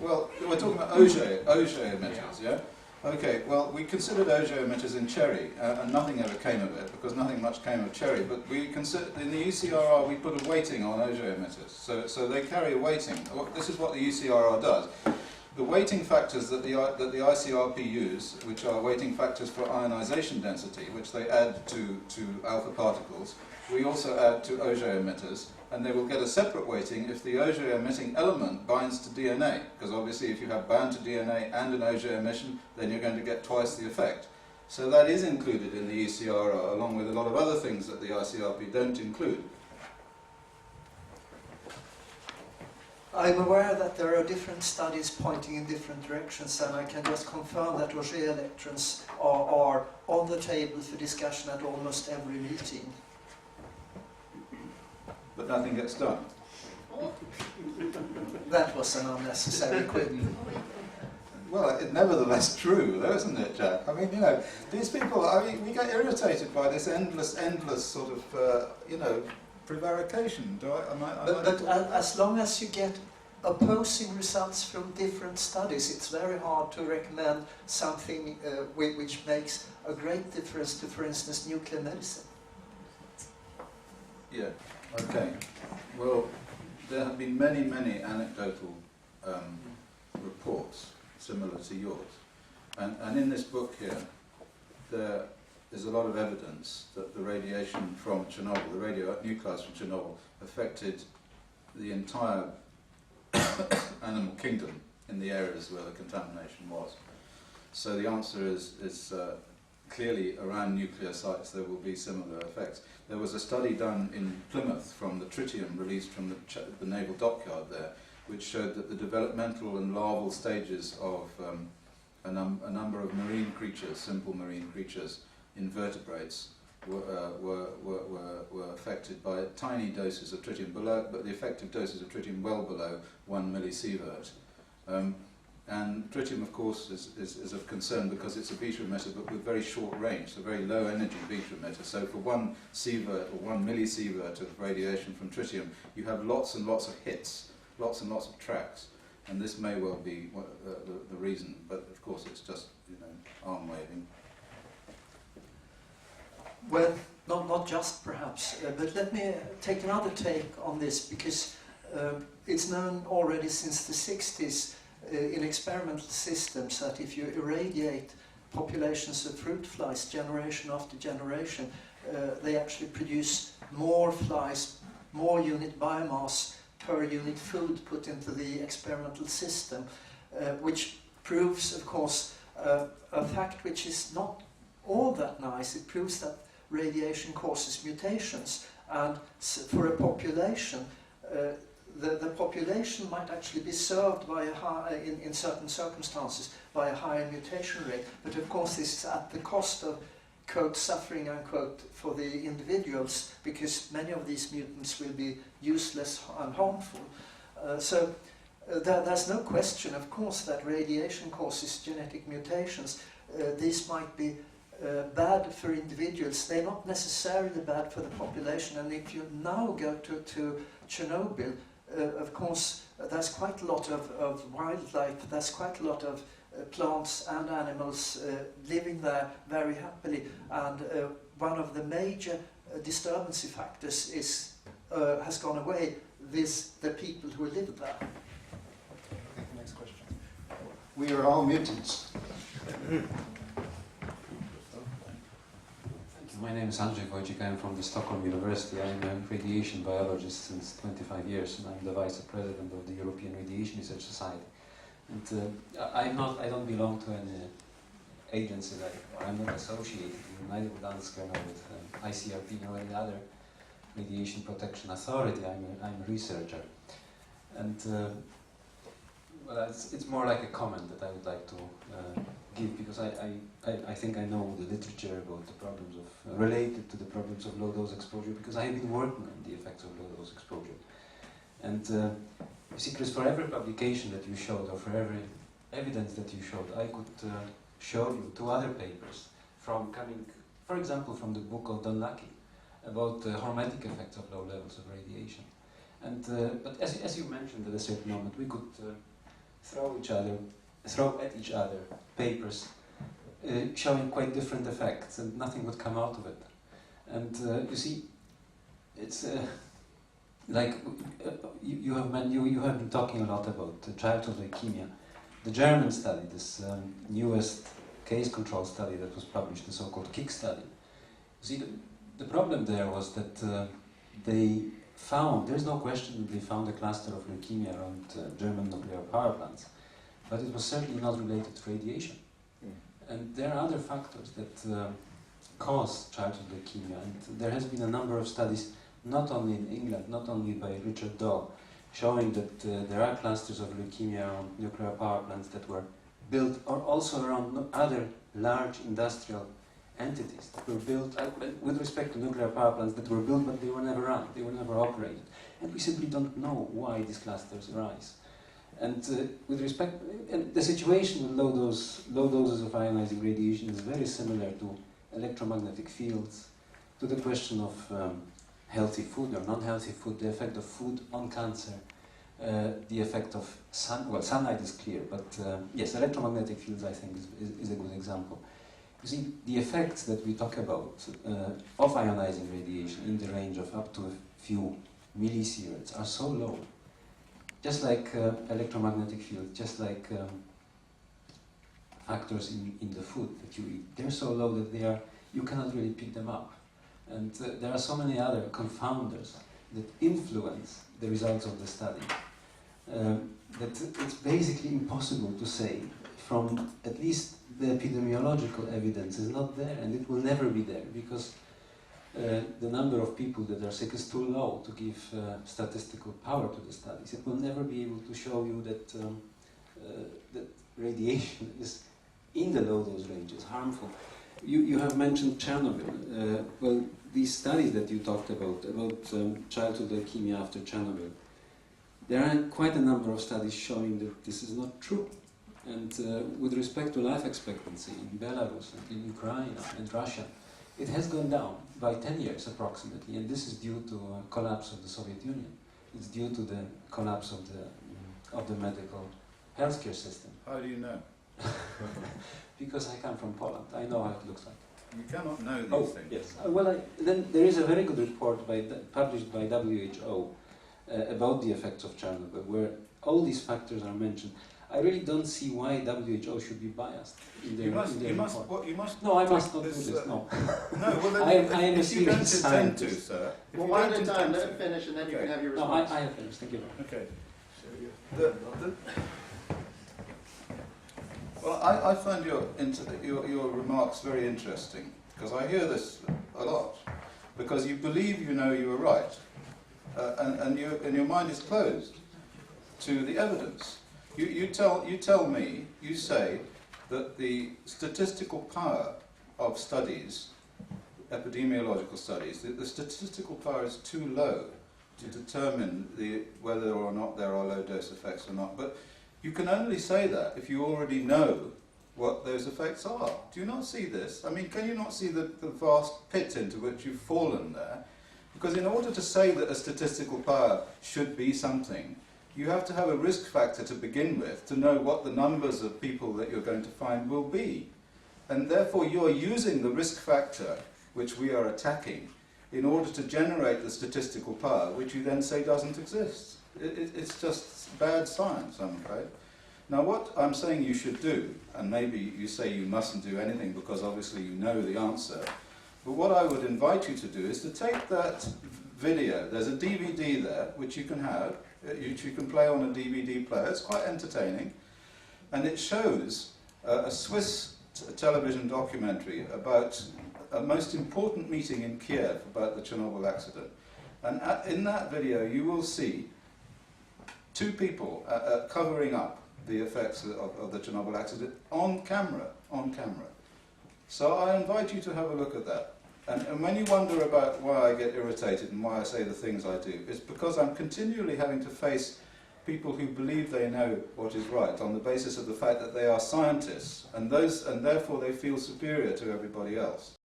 Well, we're talking about Auger emitters, yeah? Okay, well, we considered Auger emitters in cherry, and nothing ever came of it, because nothing much came of cherry, but we considered, in the UCRR, we put a weighting on Auger emitters, so they carry a weighting. This is what the UCRR does. The weighting factors that the ICRP use, which are weighting factors for ionization density, which they add to alpha particles, we also add to Auger emitters, and they will get a separate weighting if the Auger emitting element binds to DNA, because obviously if you have bound to DNA and an Auger emission, then you're going to get twice the effect. So that is included in the ECRR, along with a lot of other things that the ICRP don't include. I'm aware that there are different studies pointing in different directions, and I can just confirm that Auger electrons are on the table for discussion at almost every meeting. But nothing gets done. That was an unnecessary quibble. Well, it's nevertheless true, though, isn't it, Jack? I mean, you know, these people, I mean, we get irritated by this endless sort of, you know, prevarication. But as long as you get opposing results from different studies, it's very hard to recommend something which makes a great difference to, for instance, nuclear medicine. Yeah. Okay. Well, there have been many, many anecdotal reports similar to yours. And in this book here, there is a lot of evidence that the radiation from Chernobyl, the radionuclides from Chernobyl, affected the entire animal kingdom in the areas where the contamination was. So the answer is clearly around nuclear sites there will be similar effects. There was a study done in Plymouth from the tritium released from the naval dockyard there, which showed that the developmental and larval stages of a number of marine creatures, simple marine creatures, invertebrates, were affected by tiny doses of tritium, but the effective doses of tritium well below 1 millisievert. And tritium, of course, is of concern because it's a beta emitter, but with very short range, so very low energy beta emitter. So for 1 sievert or 1 millisievert of radiation from tritium, you have lots and lots of hits, lots and lots of tracks. And this may well be the reason, but of course it's just, you know, arm waving. Well, not just perhaps, but let me take another take on this, because it's known already since the 60s in experimental systems that if you irradiate populations of fruit flies generation after generation, they actually produce more flies, more unit biomass per unit food put into the experimental system, which proves, of course, a fact which is not all that nice. It proves that radiation causes mutations, and for a population, the population might actually be served by a high, in certain circumstances, by a higher mutation rate. But of course this is at the cost of, quote, suffering, unquote, for the individuals, because many of these mutants will be useless and harmful. So there's no question, of course, that radiation causes genetic mutations. These might be bad for individuals. They're not necessarily bad for the population. And if you now go to Chernobyl, of course, there's quite a lot of wildlife, there's quite a lot of plants and animals living there very happily, and one of the major disturbance factors is, has gone away with the people who live there. Okay, next question. We are all mutants. My name is Andrzej Wojcik. I'm from the Stockholm University. I'm a radiation biologist since 25 years, and I'm the vice president of the European Radiation Research Society. And I don't belong to any agency, I'm not associated neither with Danske nor with ICRP nor any other radiation protection authority. I'm a researcher, and well, it's more like a comment that I would like to give, because I think I know the literature about the problems of related to the problems of low dose exposure, because I have been working on the effects of low dose exposure. And you see, Chris, for every publication that you showed, or for every evidence that you showed, I could show you 2 other papers from coming, for example, from the book of Don Lucky about the hormetic effects of low levels of radiation. And but as you mentioned at a certain moment, we could throw at each other papers showing quite different effects, and nothing would come out of it. And you see, it's like you have been talking a lot about childhood leukemia. The German study, this newest case control study that was published, the so-called KICK study. You see, the problem there was that they found, there's no question that they found a cluster of leukemia around German nuclear power plants, but it was certainly not related to radiation. And there are other factors that cause childhood leukemia, and there has been a number of studies, not only in England, not only by Richard Dahl, showing that there are clusters of leukemia around nuclear power plants that were built, or also around other large industrial entities that were built, with respect to nuclear power plants that were built but they were never run, they were never operated. And we simply don't know why these clusters arise. And with respect, and the situation with low doses of ionizing radiation is very similar to electromagnetic fields, to the question of healthy food or non-healthy food, the effect of food on cancer, the effect of sunlight is clear, but yes, electromagnetic fields I think is a good example. You see, the effects that we talk about of ionizing radiation in the range of up to a few millisieverts are so low, just like electromagnetic fields, just like factors in the food that you eat. They're so low that you cannot really pick them up. And there are so many other confounders that influence the results of the study that it's basically impossible to say from at least the epidemiological evidence is not there, and it will never be there because the number of people that are sick is too low to give statistical power to the studies. It will never be able to show you that that radiation is in the low dose ranges harmful. You have mentioned Chernobyl. Well, these studies that you talked about childhood leukemia after Chernobyl, there are quite a number of studies showing that this is not true. And with respect to life expectancy in Belarus and in Ukraine and Russia, it has gone down by 10 years approximately, and this is due to collapse of the Soviet Union. It's due to the collapse of the medical healthcare system. How do you know? Because I come from Poland, I know how it looks like. You cannot know these things. Yes. Then there is a very good report published by WHO about the effects of Chernobyl, where all these factors are mentioned. I really don't see why WHO should be biased in their report. No, I must not do this. No. No. Well, then, I am a serious scientist. Sir. Well, one at a time. Let him finish, and then you can have your response. No, I have finished. Thank you. Okay. Well, I find your remarks very interesting, because I hear this a lot. Because you believe you know you are right, and your mind is closed to the evidence. You tell me, you say that the statistical power of studies, epidemiological studies, the statistical power is too low to determine whether or not there are low dose effects or not. But you can only say that if you already know what those effects are. Do you not see this? I mean, can you not see the vast pit into which you've fallen there? Because in order to say that a statistical power should be something, you have to have a risk factor to begin with to know what the numbers of people that you're going to find will be. And therefore you're using the risk factor, which we are attacking, in order to generate the statistical power, which you then say doesn't exist. It's just bad science, I'm afraid. Now what I'm saying you should do, and maybe you say you mustn't do anything because obviously you know the answer, but what I would invite you to do is to take that video. There's a DVD there, which you can have, which you can play on a DVD player. It's quite entertaining. And it shows a Swiss television documentary about a most important meeting in Kiev about the Chernobyl accident. And in that video you will see two people covering up the effects of the Chernobyl accident on camera. So I invite you to have a look at that. And when you wonder about why I get irritated and why I say the things I do, it's because I'm continually having to face people who believe they know what is right on the basis of the fact that they are scientists, and therefore they feel superior to everybody else.